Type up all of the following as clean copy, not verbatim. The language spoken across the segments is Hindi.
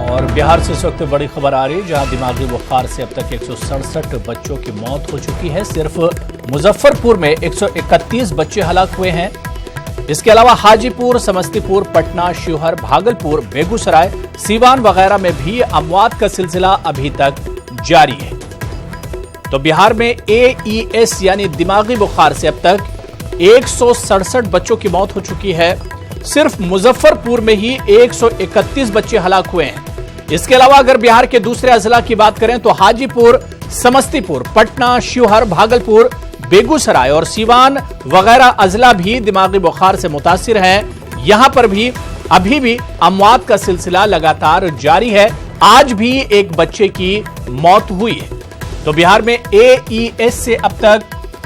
और बिहार से इस वक्त बड़ी खबर आ रही है, जहां दिमागी बुखार से अब तक 167 बच्चों की मौत हो चुकी है। सिर्फ मुजफ्फरपुर में 131 बच्चे हलाक हुए हैं। इसके अलावा हाजीपुर, समस्तीपुर, पटना, शिवहर, भागलपुर, बेगूसराय, सीवान वगैरह में भी अमवात का सिलसिला अभी तक जारी है। तो बिहार में AES यानी दिमागी बुखार से अब तक 167 बच्चों की मौत हो चुकी है। सिर्फ मुजफ्फरपुर में ही 131 बच्चे हलाक हुए हैं। इसके अलावा अगर बिहार के दूसरे अजला की बात करें तो हाजीपुर, समस्तीपुर, पटना, शिवहर, भागलपुर, बेगूसराय और सीवान वगैरह अजला भी दिमागी बुखार से मुतासिर हैं। यहां पर भी अभी भी अमवात का सिलसिला लगातार जारी है। आज भी एक बच्चे की मौत हुई है। तो बिहार में AES से अब तक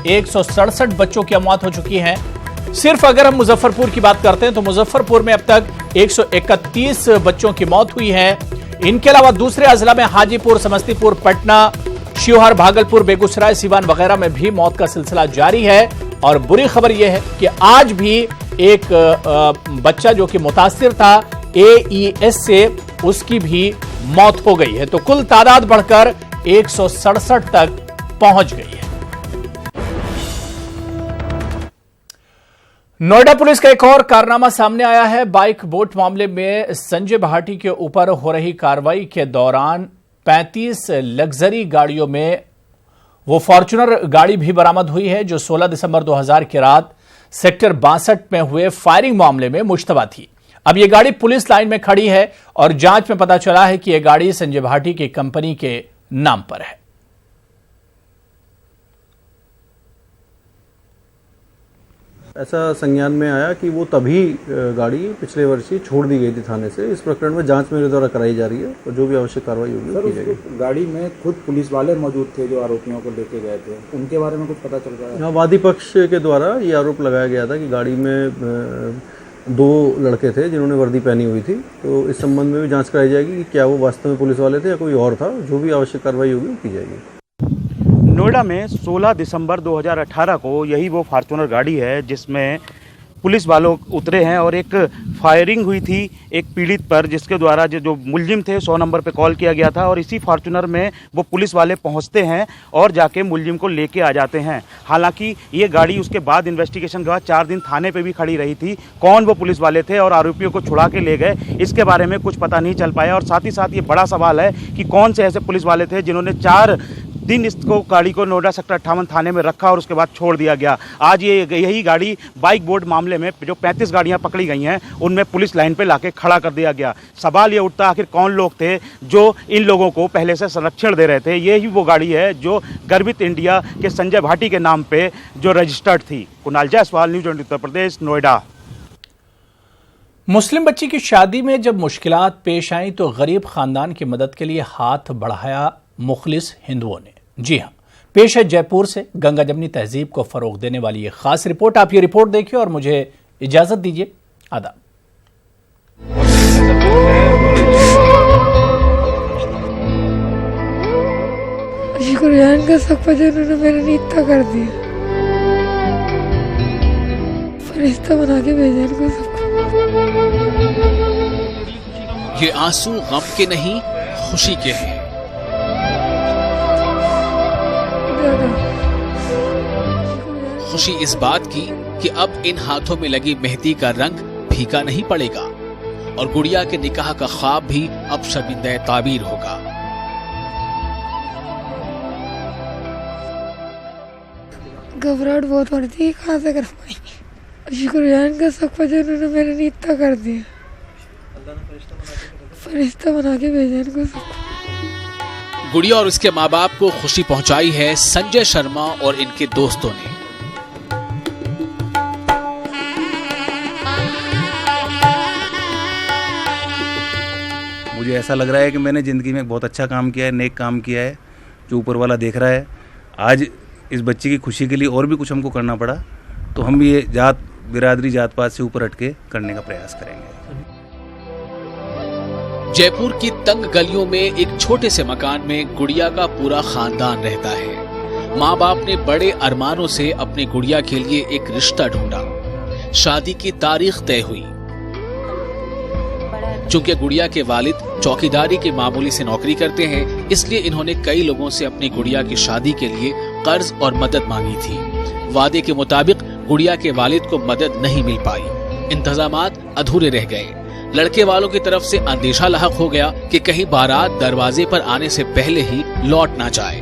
167 बच्चों की मौत हो चुकी है। सिर्फ अगर हम मुजफ्फरपुर की बात करते हैं तो मुजफ्फरपुर में अब तक 131 बच्चों की मौत हुई है। इनके अलावा दूसरे अजला में हाजीपुर, समस्तीपुर, पटना, शिवहर, भागलपुर, बेगूसराय, सीवान वगैरह में भी मौत का सिलसिला जारी है। और बुरी खबर यह है कि आज भी एक बच्चा जो कि मुतासिर था AES से, उसकी भी मौत हो गई है। तो कुल तादाद बढ़कर 167 तक पहुंच गई है। नोएडा पुलिस का एक और कारनामा सामने आया है। बाइक बोट मामले में संजय भाटी के ऊपर हो रही कार्रवाई के दौरान 35 लग्जरी गाड़ियों में वो फॉर्च्यूनर गाड़ी भी बरामद हुई है, जो 16 दिसंबर 2000 की रात सेक्टर 62 में हुए फायरिंग मामले में मुश्तबा थी। अब ये गाड़ी पुलिस लाइन में खड़ी है और जांच में पता चला है कि यह गाड़ी संजय भाटी की कंपनी के नाम पर है। ऐसा संज्ञान में आया कि वो तभी गाड़ी पिछले वर्ष ही छोड़ दी गई थी थाने से। इस प्रकरण में जांच मेरे द्वारा कराई जा रही है और जो भी आवश्यक कार्रवाई होगी की जाएगी। गाड़ी में खुद पुलिस वाले मौजूद थे जो आरोपियों को लेके गए थे, उनके बारे में कुछ पता चल रहा है? हाँ, वादी पक्ष के द्वारा ये आरोप लगाया गया था कि गाड़ी में 2 लड़के थे जिन्होंने वर्दी पहनी हुई थी। तो इस संबंध में भी जाँच कराई जाएगी कि क्या वो वास्तव में पुलिस वाले थे या कोई और था। जो भी आवश्यक कार्रवाई होगी की जाएगी। नोएडा में 16 दिसंबर 2018 को यही वो फॉर्च्यूनर गाड़ी है जिसमें पुलिस वालों उतरे हैं और एक फायरिंग हुई थी एक पीड़ित पर, जिसके द्वारा जो मुलजिम थे 100 नंबर पे कॉल किया गया था और इसी फॉर्च्यूनर में वो पुलिस वाले पहुंचते हैं और जाके मुलजिम को लेके आ जाते हैं। हालांकि ये गाड़ी उसके बाद इन्वेस्टिगेशन के बाद 4 दिन थाने पे भी खड़ी रही थी। कौन वो पुलिस वाले थे और आरोपियों को छुड़ा के ले गए, इसके बारे में कुछ पता नहीं चल पाया। और साथ ही साथ ये बड़ा सवाल है कि कौन से ऐसे पुलिस वाले थे जिन्होंने 4 दिन इसको गाड़ी को नोएडा सेक्टर 58 थाने में रखा और उसके बाद छोड़ दिया गया। आज यही गाड़ी बाइक बोर्ड मामले में जो 35 गाड़ियां पकड़ी गई हैं उनमें पुलिस लाइन पे लाके खड़ा कर दिया गया। सवाल ये उठता आखिर कौन लोग थे जो इन लोगों को पहले से संरक्षण दे रहे थे। ये ही वो गाड़ी है जो गर्वित इंडिया के संजय भाटी के नाम पे जो रजिस्टर्ड थी। कुणाल जायसवाल, न्यूज़ 20 उत्तर प्रदेश, नोएडा। मुस्लिम बच्ची की शादी में जब मुश्किलात पेश आई तो गरीब खानदान की मदद के लिए हाथ बढ़ाया मुखलिस हिंदुओं ने। जी हां, पेश है जयपुर से गंगा जमनी तहजीब को फरोग देने वाली ये खास रिपोर्ट। आप ये रिपोर्ट देखिए और मुझे इजाजत दीजिए। आदाब। शुक्रियान का सब पर उन्होंने मेरा नीता कर दिया, फरिश्ता बना के भेजा इनको सबको। ये आंसू गम के नहीं खुशी के हैं। खुशी इस बात की कि अब इन हाथों में लगी मेहंदी का रंग फीका नहीं पड़ेगा और गुड़िया के निकाह का ख्वाब भी अब शर्मिंदा ताबीर होगा। घबराहट बहुत हो रही थी, कहाँ से कर पाएंगे। शुक्रियान का सब पर उन्होंने मेरा नीता कर दिया, फरिश्ता बना के भेजा इनको सबको। गुड़िया और उसके माँ बाप को खुशी पहुंचाई है संजय शर्मा और इनके दोस्तों ने। मुझे ऐसा लग रहा है कि मैंने ज़िंदगी में बहुत अच्छा काम किया है, नेक काम किया है, जो ऊपर वाला देख रहा है। आज इस बच्चे की खुशी के लिए और भी कुछ हमको करना पड़ा, तो हम ये जात बिरादरी जात पात से ऊपर हटके करने का प्रयास करेंगे। जयपुर की तंग गलियों में एक छोटे से मकान में गुड़िया का पूरा खानदान रहता है। माँ बाप ने बड़े अरमानों से अपनी गुड़िया के लिए एक रिश्ता ढूंढा। शादी की तारीख तय हुई। बड़ा चूंकि गुड़िया के वालिद चौकीदारी की मामूली से नौकरी करते हैं, इसलिए इन्होंने कई लोगों से अपनी गुड़िया की शादी के लिए कर्ज और मदद मांगी थी। वादे के मुताबिक गुड़िया के वालिद को मदद नहीं मिल पाई, इंतजामात अधूरे रह गए। लड़के वालों की तरफ से अंदेशा लाहक हो गया कि कहीं बारात दरवाजे पर आने से पहले ही लौट ना जाए।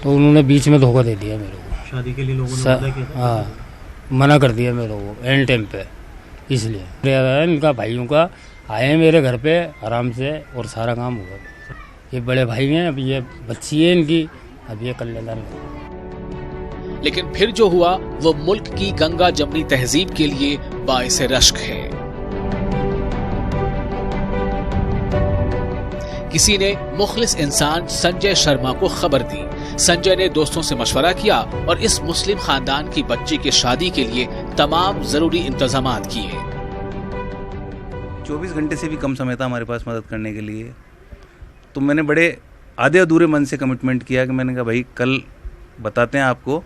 तो उन्होंने बीच में धोखा दे दिया मेरे को। शादी के लिए लोगों ने मना किया? हाँ, मना कर दिया मेरे को एंड टाइम पे। इसलिए इनका भाइयों का आए मेरे घर पे आराम से और सारा काम हुआ। ये बड़े भाई हैं, अब ये बच्ची है इनकी, अब ये कल्याण। लेकिन फिर जो हुआ वो मुल्क की गंगा जमनी तहजीब के लिए बाइस रश्क है। किसी ने मुखलिस इंसान संजय शर्मा को खबर दी। संजय ने दोस्तों से मशवरा किया और इस मुस्लिम खानदान की बच्ची की शादी के लिए तमाम जरूरी इंतजामात किए। 24 घंटे से भी कम समय था हमारे पास मदद करने के लिए। तो मैंने बड़े आधे अधूरे मन से कमिटमेंट किया कि मैंने कहा भाई कल बताते हैं आपको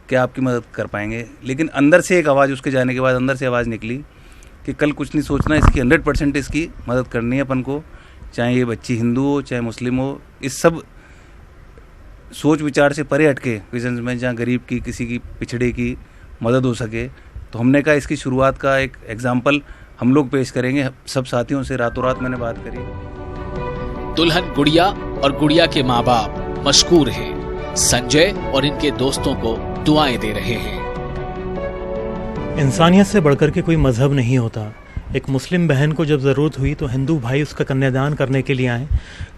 कि आपकी मदद कर पाएंगे। लेकिन अंदर से एक आवाज़, उसके जाने के बाद अंदर से आवाज़ निकली कि कल कुछ नहीं सोचना, इसकी 100% इसकी मदद करनी है अपन को, चाहे ये बच्ची हिंदू हो चाहे मुस्लिम हो। इस सब सोच विचार से परे हटके विजन में जहाँ गरीब की, किसी की पिछड़े की मदद हो सके, तो हमने कहा इसकी शुरुआत का एक एग्जाम्पल हम लोग पेश करेंगे। सब साथियों से रातों रात मैंने बात करी। दुल्हन गुड़िया और गुड़िया के माँ बाप मशकूर हैं। संजय और इनके दोस्तों को दुआएं दे रहे हैं। इंसानियत से बढ़कर के कोई मजहब नहीं होता। एक मुस्लिम बहन को जब ज़रूरत हुई तो हिंदू भाई उसका कन्यादान करने के लिए आए।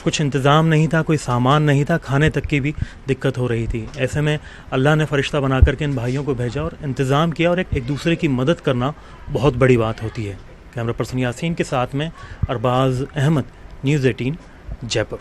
कुछ इंतज़ाम नहीं था, कोई सामान नहीं था, खाने तक की भी दिक्कत हो रही थी। ऐसे में अल्लाह ने फ़रिश्ता बना करके इन भाइयों को भेजा और इंतज़ाम किया, और एक दूसरे की मदद करना बहुत बड़ी बात होती है। कैमरा पर्सन यासीन के साथ में अरबाज अहमद, न्यूज़ 18 जयपुर।